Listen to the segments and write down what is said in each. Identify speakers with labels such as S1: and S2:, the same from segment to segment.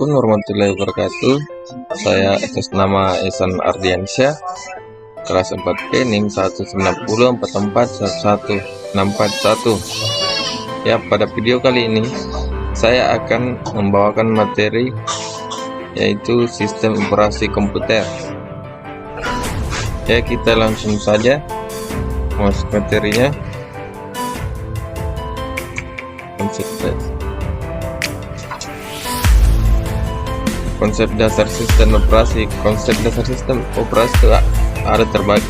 S1: Assalamualaikum warahmatullahi wabarakatuh. Saya atas nama Ihsan Ardiansyah, kelas 4P NIM 19044116441. Ya, pada video kali ini saya akan membawakan materi yaitu sistem operasi komputer. Ya, kita langsung saja masuk materinya. Konsep dasar sistem operasi. Konsep dasar sistem operasi itu ada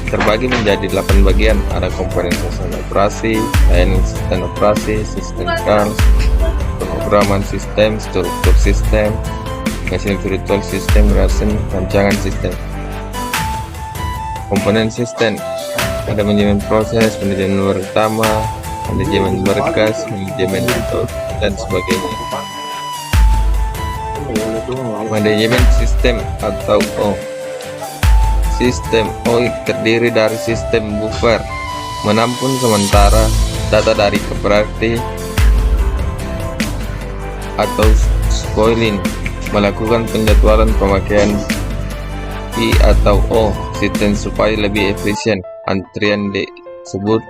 S1: terbagi menjadi 8 bagian. Ada komponen sistem operasi, layanan sistem operasi, sistem keras, pemrograman sistem, struktur sistem, mesin virtual sistem, rancangan sistem. Komponen sistem ada manajemen proses, manajemen pertama, manajemen berkas, manajemen dan sebagainya. Manajemen sistem atau O. Sistem O terdiri dari sistem buffer, menampung sementara data dari properti atau spoiling, melakukan penjadwalan pemakaian I atau O sistem supaya lebih efisien. Antrian disebut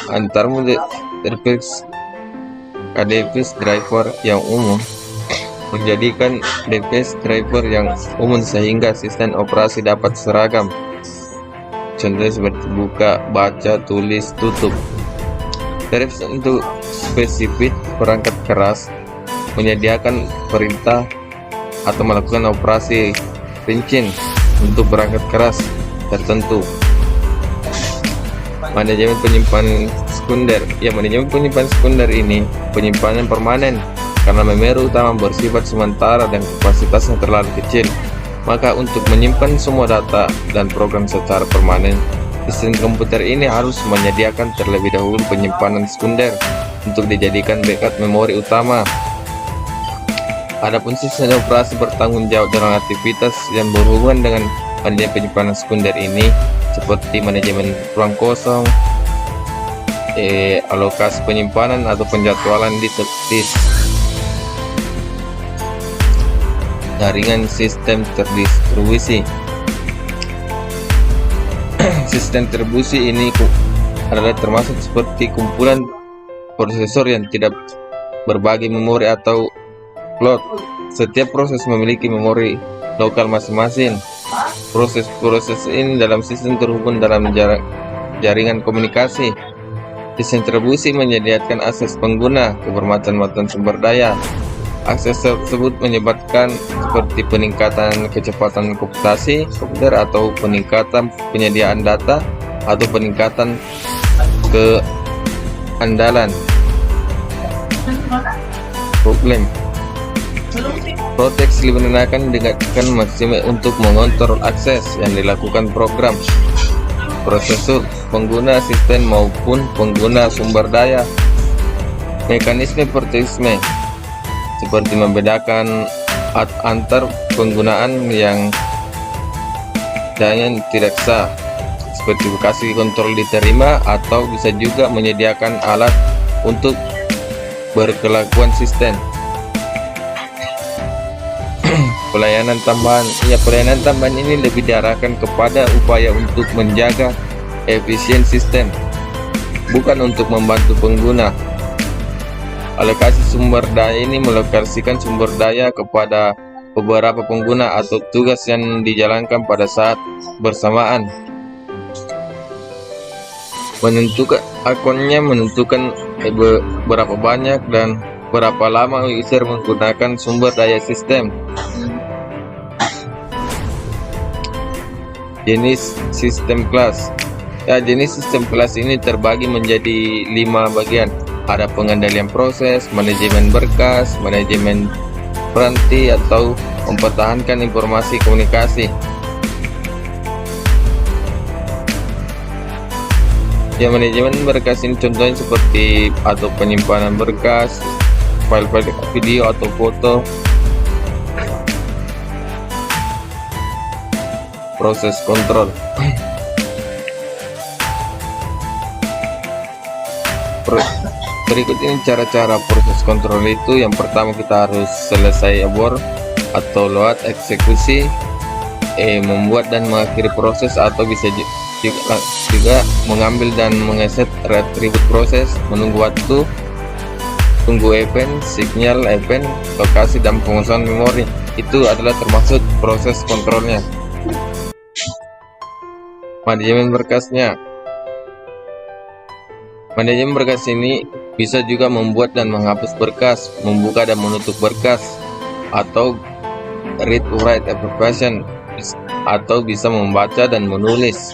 S1: antar device driver yang umum menjadikan device driver yang umum sehingga sistem operasi dapat seragam. Contohnya seperti buka, baca, tulis, tutup. Drive untuk spesifik perangkat keras menyediakan perintah atau melakukan operasi rinci untuk perangkat keras tertentu. Manajemen penyimpanan sekunder. Ya, manajemen penyimpanan sekunder ini penyimpanan permanen karena memori utama bersifat sementara dan kapasitasnya terlalu kecil. Maka untuk menyimpan semua data dan program secara permanen, sistem komputer ini harus menyediakan terlebih dahulu penyimpanan sekunder untuk dijadikan backup memori utama. Adapun sistem operasi bertanggung jawab dengan aktivitas yang berhubungan dengan manajemen penyimpanan sekunder ini, seperti manajemen ruang kosong, alokasi penyimpanan atau penjadwalan disk, jaringan sistem terdistribusi. Sistem terdistribusi ini adalah termasuk seperti kumpulan prosesor yang tidak berbagi memori atau cloud. Setiap proses memiliki memori lokal masing-masing. Proses-proses ini dalam sistem terhubung dalam jaringan komunikasi. Sistem distribusi menyediakan akses pengguna ke bermacam-macam sumber daya. Akses tersebut menyebabkan seperti peningkatan kecepatan komputasi komputer atau peningkatan penyediaan data atau peningkatan keandalan. Problem proteksi digunakan dengan maksimal untuk mengontrol akses yang dilakukan program, prosesor, pengguna sistem maupun pengguna sumber daya. Mekanisme proteksi seperti membedakan antar penggunaan yang tidak sah, seperti lokasi kontrol diterima, atau bisa juga menyediakan alat untuk berkelakuan sistem. Pelayanan tambahan. Ya, pelayanan tambahan ini lebih diarahkan kepada upaya untuk menjaga efisien sistem, bukan untuk membantu pengguna. Alokasi sumber daya ini melokasikan sumber daya kepada beberapa pengguna atau tugas yang dijalankan pada saat bersamaan. Menentukan akunnya, menentukan berapa banyak dan berapa lama user menggunakan sumber daya sistem. Jenis sistem kelas. Ya, jenis sistem kelas ini terbagi menjadi 5 bagian. Ada pengendalian proses, manajemen berkas, manajemen peranti atau mempertahankan informasi komunikasi. Ya, manajemen berkas ini contohnya seperti atau penyimpanan berkas, file-file video atau foto. Proses kontrol. Berikut ini cara-cara proses kontrol itu. Yang pertama, kita harus selesai abort atau load eksekusi, membuat dan mengakhiri proses, atau bisa juga mengambil dan mengeset atribut proses, menunggu waktu, tunggu event, signal event, lokasi, dan pengosongan memori. Itu adalah termasuk proses kontrolnya. Manajemen berkasnya. Manajemen berkas ini bisa juga membuat dan menghapus berkas, membuka dan menutup berkas, atau read write abbreviation, atau bisa membaca dan menulis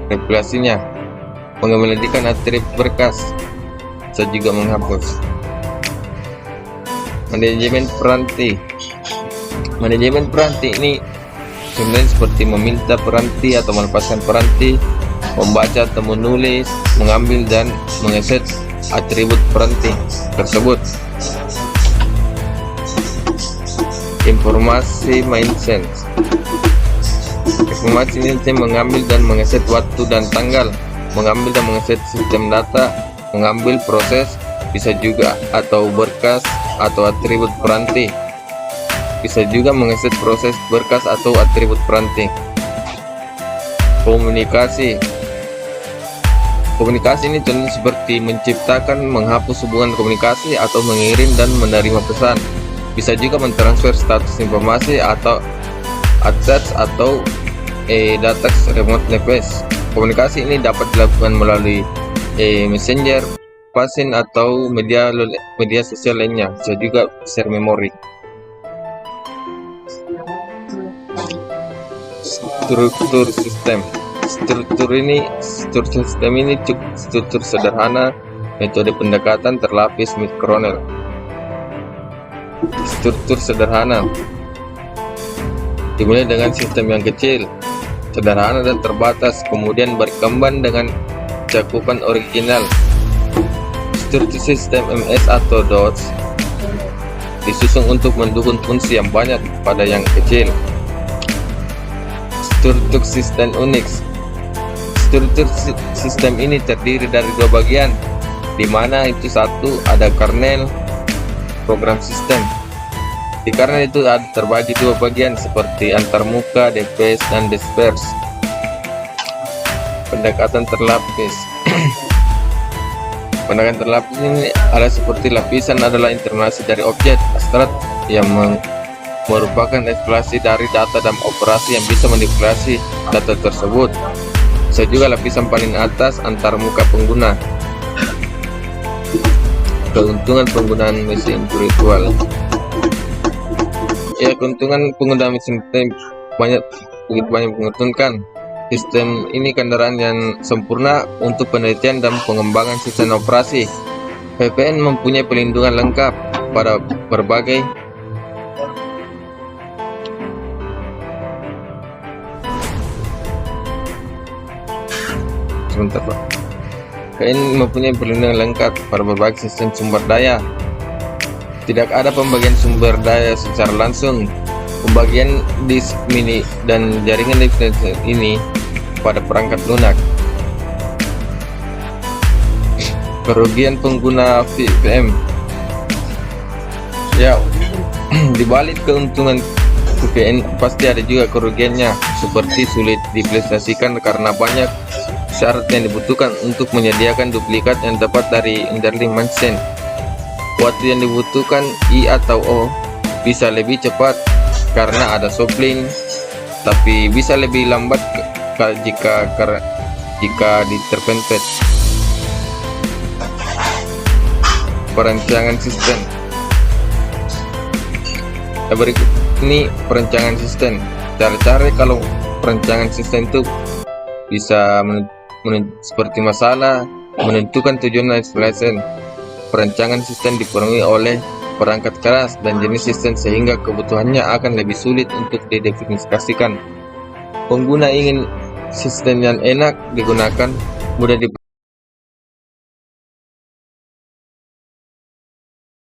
S1: regulasinya, mengemodikan atribut berkas, bisa juga menghapus. Manajemen peranti. Manajemen peranti ini sebenarnya seperti meminta peranti atau melepaskan peranti, membaca atau menulis, mengambil dan mengeset atribut peranti tersebut. Informasi maintenance. Informasi maintenance mengambil dan mengeset waktu dan tanggal, mengambil dan mengeset sistem data, mengambil proses, bisa juga atau berkas atau atribut peranti, bisa juga mengeset proses, berkas atau atribut peranti. Komunikasi. Komunikasi ini contohnya seperti menciptakan, menghapus hubungan komunikasi, atau mengirim dan menerima pesan. Bisa juga mentransfer status informasi atau access atau data remote device. Komunikasi ini dapat dilakukan melalui messenger, pasien, atau media sosial lainnya. Bisa juga share memori. Struktur sistem. Struktur sistem ini cukup struktur sederhana, metode pendekatan terlapis mikronel. Struktur sederhana dimulai dengan sistem yang kecil, sederhana dan terbatas, kemudian berkembang dengan cakupan original. Struktur sistem MS atau DOS disusun untuk mendukung fungsi yang banyak pada yang kecil. Struktur sistem Unix. Struktur sistem ini terdiri dari dua bagian, di mana itu satu ada kernel program sistem. Di kernel itu ada terbagi dua bagian seperti antarmuka, DPS, dan disperse. Pendekatan terlapis. Pendekatan terlapis ini adalah seperti lapisan adalah informasi dari objek abstrak yang merupakan eksplorasi dari data dan operasi yang bisa manipulasi data tersebut. Bisa juga lapisan paling atas antarmuka pengguna. Keuntungan penggunaan mesin virtual. Ya, keuntungan penggunaan mesin begitu banyak menguntungkan. Sistem ini kendaraan yang sempurna untuk penelitian dan pengembangan sistem operasi. VPN mempunyai perlindungan lengkap pada berbagai VPN mempunyai perlindungan lengkap pada berbagai sistem sumber daya. Tidak ada pembagian sumber daya secara langsung. Pembagian disk mini dan jaringan ini pada perangkat lunak. Kerugian pengguna VPN. Ya, dibalik keuntungan VPN pasti ada juga kerugiannya, seperti sulit diimplementasikan karena banyak syarat yang dibutuhkan untuk menyediakan duplikat yang dapat dari underlying machine. Waktu yang dibutuhkan I atau O bisa lebih cepat karena ada soft link, tapi bisa lebih lambat jika diterpentet. Perancangan sistem. Berikut ini perancangan sistem. Cara-cara kalau perancangan sistem itu bisa seperti masalah, menentukan tujuan dan explanation. Perancangan sistem dipenuhi oleh perangkat keras dan jenis sistem sehingga kebutuhannya akan lebih sulit untuk didefinisikan. Pengguna ingin sistem yang enak digunakan, mudah